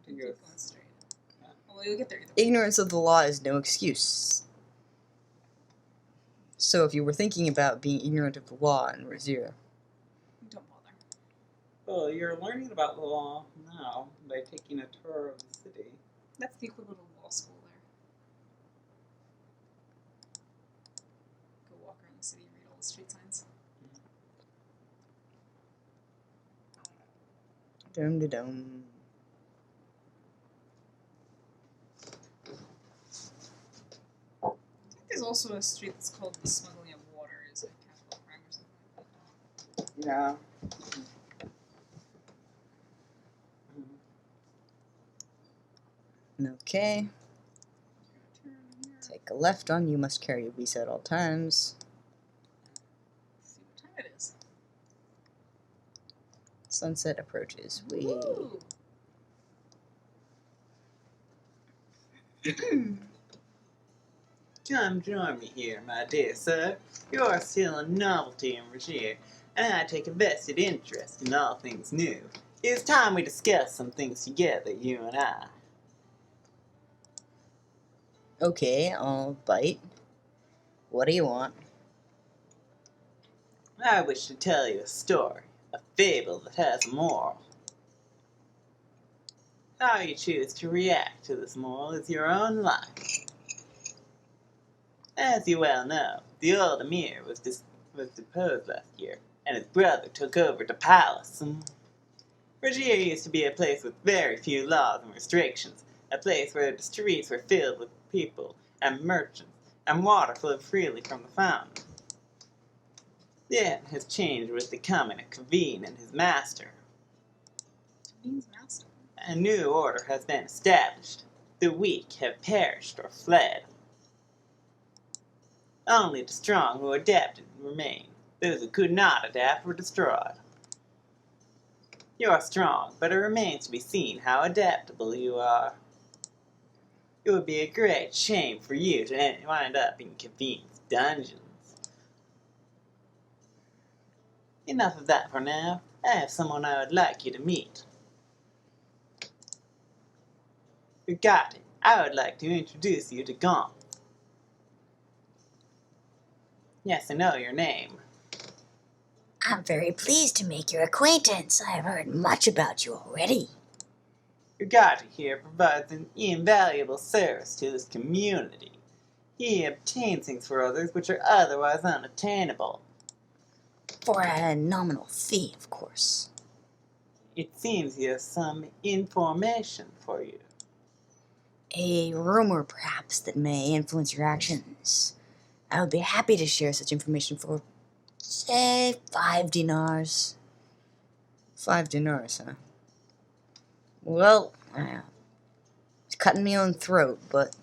Keep going straight. Yeah. Well, you'll get there either way. Ignorance of the law is no excuse. So if you were thinking about being ignorant of the law in Raseir, Don't bother. Well, you're learning about the law now by taking a tour of the city. That's the equivalent of law school there. Go walk around the city and read all the street signs. dum-de-dum. I think there's also a street that's called the smuggling of water is a capital crime or something like that. Yeah. Okay, Turn here. take a left on You Must Carry a Visa at all times. See what time it is. Sunset approaches. Woo! Come join me here, my dear sir. You are still a novelty in Raseir, and I take a vested interest in all things new. It's time we discuss some things together, you and I. Okay, I'll bite. What do you want? I wish to tell you a story, a fable that has a moral. How you choose to react to this moral is your own life. As you well know, the old Emir was deposed last year, and his brother took over the palace. Raseir used to be a place with very few laws and restrictions, a place where the streets were filled with people and merchants, and water flowed freely from the fountain. That has changed with the coming of Kaveen and his master. Kaveen's master. A new order has been established. The weak have perished or fled. Only the strong who adapted remain. Those who could not adapt were destroyed. You are strong, but it remains to be seen how adaptable you are. It would be a great shame for you to wind up in Kaveen's dungeons. Enough of that for now. I have someone I would like you to meet. Ugarte, I would like to introduce you to Gonff. Yes, I know your name. I'm very pleased to make your acquaintance. I have heard much about you already. Ugarte here provides an invaluable service to this community. He obtains things for others which are otherwise unattainable. For a nominal fee, of course. It seems he has some information for you. A rumor, perhaps, that may influence your actions. I would be happy to share such information for, say, 5 dinars. 5 dinars, huh? Well, it's cutting me on the throat, but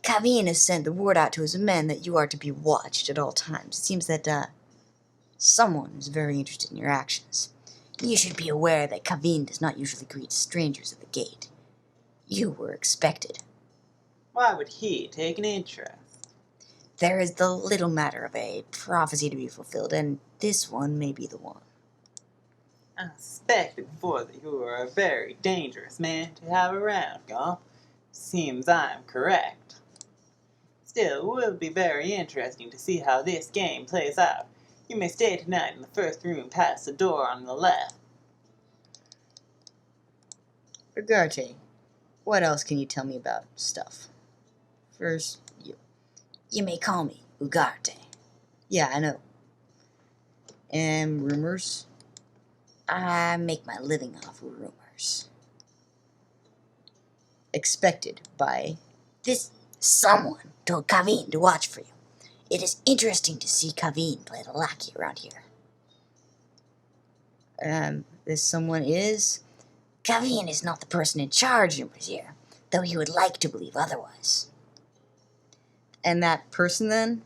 Kaveen has sent the word out to his men that you are to be watched at all times. It seems that someone is very interested in your actions. You should be aware that Kaveen does not usually greet strangers at the gate. You were expected. Why would he take an interest? There is the little matter of a prophecy to be fulfilled, and this one may be the one. I suspected before that you were a very dangerous man to have around, Gonff. Seems I am correct. Still, it will be very interesting to see how this game plays out. You may stay tonight in the first room past the door on the left. Ugarte, what else can you tell me about stuff? First, you. You may call me Ugarte. Yeah, I know. And rumors? I make my living off of rumors. Expected by... This someone told Kaveen to watch for you. It is interesting to see Kaveen play the lackey around here. This someone is... Kaveen is not the person in charge in Raseir, though he would like to believe otherwise. And that person, then?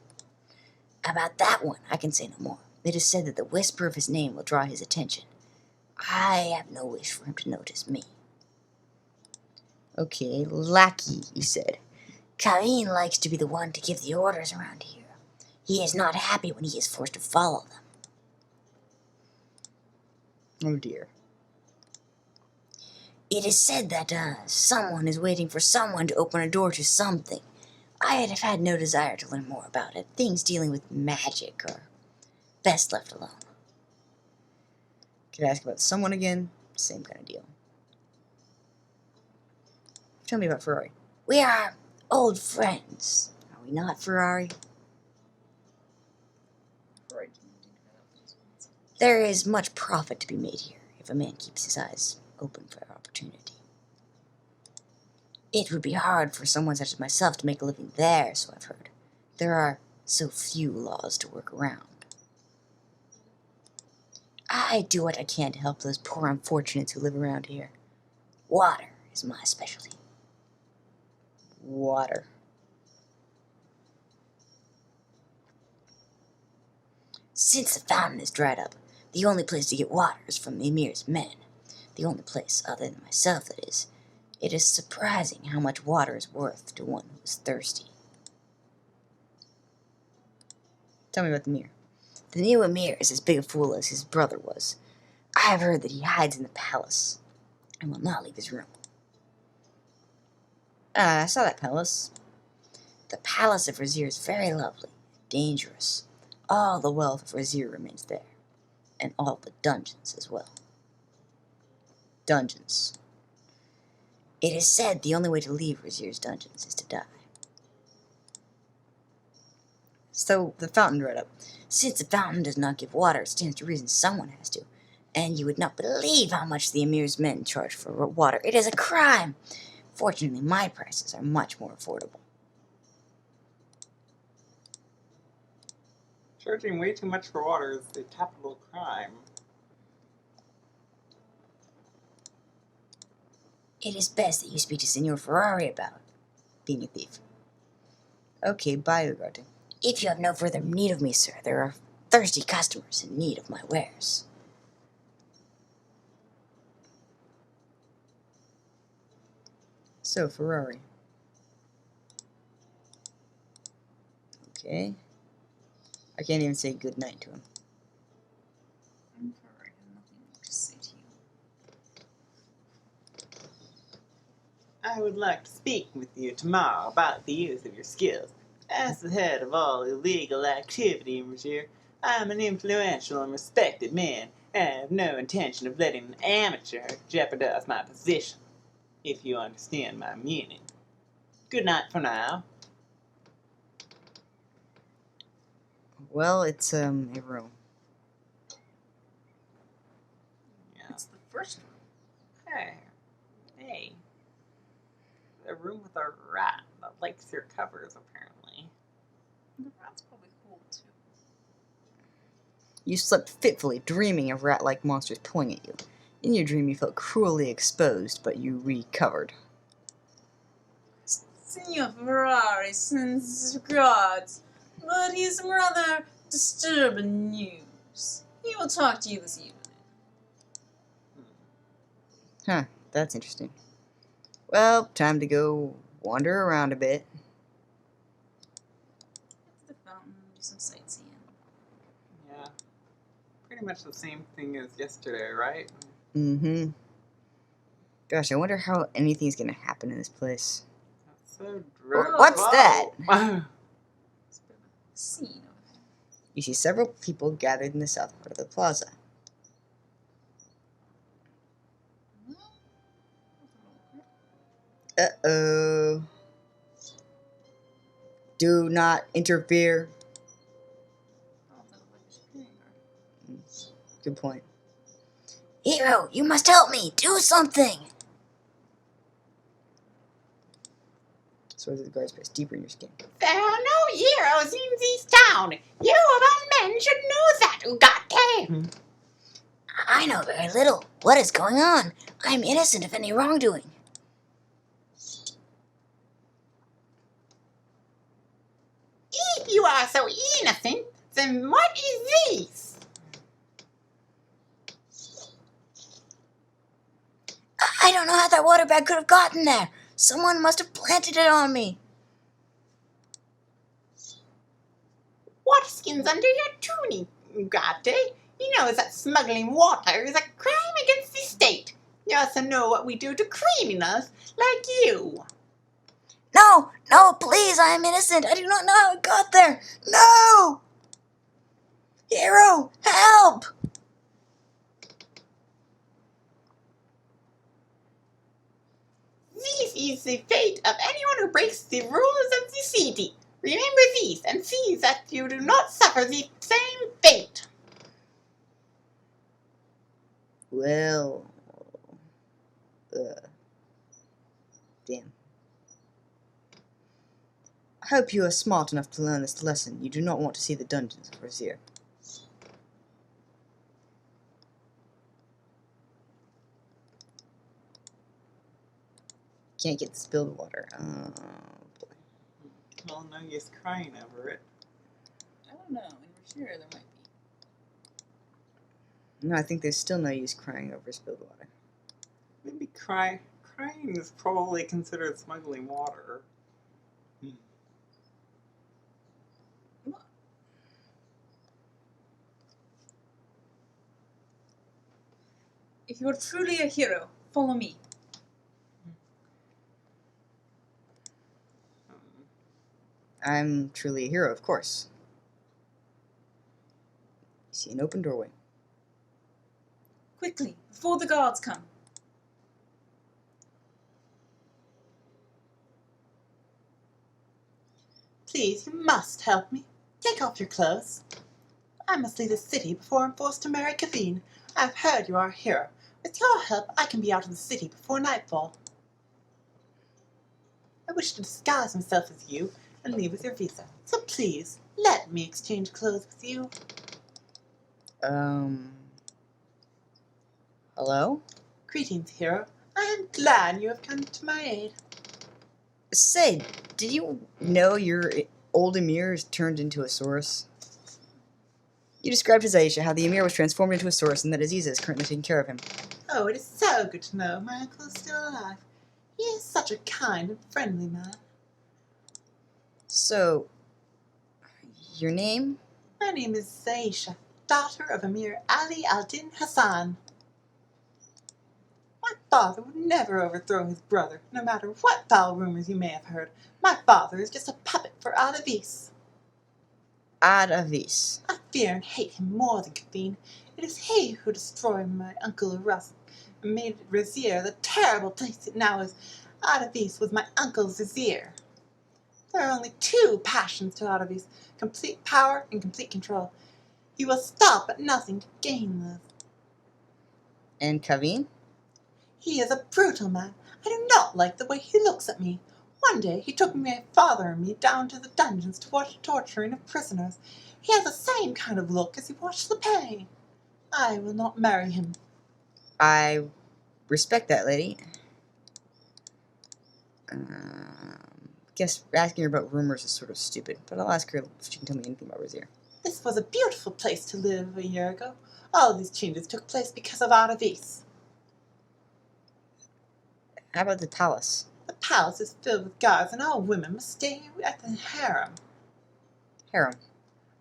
About that one, I can say no more. It is said that the whisper of his name will draw his attention. I have no wish for him to notice me. Okay, lackey, you said. Kaveen likes to be the one to give the orders around here. He is not happy when he is forced to follow them. Oh dear. It is said that someone is waiting for someone to open a door to something. I'd have had no desire to learn more about it. Things dealing with magic are best left alone. Could I ask about someone again? Same kind of deal. Tell me about Ferrari. We are old friends, are we not, Ferrari? Right, didn't think about that for this one. There is much profit to be made here if a man keeps his eyes open for opportunity. It would be hard for someone such as myself to make a living there, so I've heard. There are so few laws to work around. I do what I can to help those poor unfortunates who live around here. Water is my specialty. Water. Since the fountain is dried up, the only place to get water is from the Emir's men. The only place, other than myself, that is. It is surprising how much water is worth to one who is thirsty. Tell me about the Emir. The new Emir is as big a fool as his brother was. I have heard that he hides in the palace and will not leave his room. I saw that palace. The palace of Raseir is very lovely, dangerous. All the wealth of Raseir remains there, and all the dungeons as well. Dungeons. It is said the only way to leave Raseir's dungeons is to die. So the fountain dried up. Since the fountain does not give water, it stands to reason someone has to. And you would not believe how much the Emir's men charge for water. It is a crime. Fortunately, my prices are much more affordable. Charging way too much for water is a capital crime. It is best that you speak to Signor Ferrari about Being a thief. Okay, bye, Ugarte. If you have no further need of me, sir, there are thirsty customers in need of my wares. So, Ferrari. Okay. I can't even say good night to him. I'm sorry, I have nothing more to say to you. I would like to speak with you tomorrow about the use of your skills. As the head of all illegal activity in Raseir, I am an influential and respected man, and I have no intention of letting an amateur jeopardize my position, if you understand my meaning. Good night for now. Well, it's a room. Yeah. It's the first room. Hey. A room with a rat that likes your covers, apparently. The rat's probably cool too. You slept fitfully, dreaming of rat-like monsters pulling at you. In your dream, you felt cruelly exposed, but you recovered. Signor Ferrari sends regards, but he's rather disturbing news. He will talk to you this evening. Huh, that's interesting. Well, time to go wander around a bit. Get to the fountain, do some sightseeing. Yeah. Pretty much the same thing as yesterday, right? Mm-hmm. Gosh, I wonder how anything's gonna happen in this place. That's so dreadful. What's that? It's a bit of a scene over there. You see several people gathered in the south part of the plaza. Uh-oh. Do not interfere. Oh, that looked like a security guard. Good point. Hero, you must help me! Do something! Swords of the guards press deeper in your skin. There are no heroes in this town. You of all men should know that, Ugarte. I know very little. What is going on? I'm innocent of any wrongdoing. If you are so innocent, then what is this? I don't know how that water bag could have gotten there. Someone must have planted it on me. What skin's under your tunic, Ugarte? You know that smuggling water is a crime against the state. You also know what we do to criminals like you. No, no, please, I am innocent. I do not know how it got there. No! Hero, help! This is the fate of anyone who breaks the rules of the city. Remember this and see that you do not suffer the same fate. Well, damn. I hope you are smart enough to learn this lesson. You do not want to see the dungeons of Raseir. Can't get the spilled water. Oh, boy. Well, no use crying over it. I don't know. In Raseir, there might be. No, I think there's still no use crying over spilled water. Maybe crying is probably considered smuggling water. If you are truly a hero, follow me. I'm truly a hero, of course. You see an open doorway. Quickly, before the guards come. Please, you must help me. Take off your clothes. I must leave the city before I'm forced to marry Kaveen. I've heard you are a hero. With your help, I can be out of the city before nightfall. I wish to disguise myself as you and leave with your visa. So please, let me exchange clothes with you. Hello? Greetings, hero. I am glad you have come to my aid. Say, did you know your old Emir is turned into a Saurus? You described to Zayishah how the Emir was transformed into a Saurus and that Aziza is currently taking care of him. Oh, it is so good to know my uncle is still alive. He is such a kind and friendly man. So, your name? My name is Zayishah, daughter of Emir Ali al-Din Hassan. My father would never overthrow his brother, no matter what foul rumors you may have heard. My father is just a puppet for Adavis. Adavis. I fear and hate him more than Kaveen. It is he who destroyed my uncle Russ and made Raseir the terrible place it now is. Adavis was my uncle's Raseir. There are only two passions to Adavis: complete power and complete control. He will stop at nothing to gain this. And Kaveen? He is a brutal man. I do not like the way he looks at me. One day he took my father and me down to the dungeons to watch the torturing of prisoners. He has the same kind of look as he watched the pain. I will not marry him. I respect that, lady. Guess asking her about rumors is sort of stupid, but I'll ask her if she can tell me anything about Raseir. This was a beautiful place to live a year ago. All these changes took place because of Adavis. How about the palace? The palace is filled with guards, and all women must stay at the harem. Harem.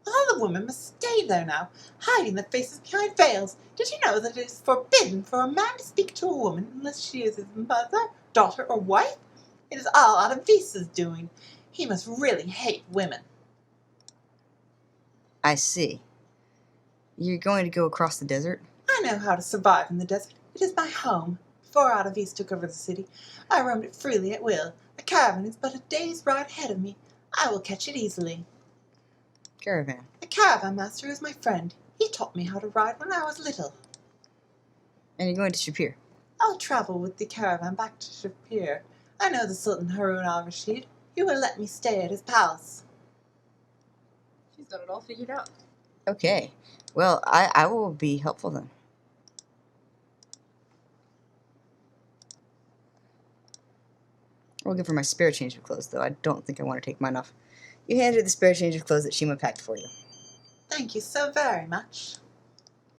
All the women must stay there now, hiding their faces behind veils. Did you know that it is forbidden for a man to speak to a woman unless she is his mother, daughter, or wife? It is all Adavis's doing. He must really hate women. I see. You're going to go across the desert? I know how to survive in the desert. It is my home. Before Adavis took over the city, I roamed it freely at will. The caravan is but a day's ride ahead of me. I will catch it easily. Caravan. The caravan master is my friend. He taught me how to ride when I was little. And you're going to Shapir? I'll travel with the caravan back to Shapir. I know the Sultan Harun al-Rashid. He will let me stay at his palace. She's got it all figured out. Okay. Well, I will be helpful then. I'll give her my spare change of clothes, though. I don't think I want to take mine off. You hand her the spare change of clothes that Shima packed for you. Thank you so very much.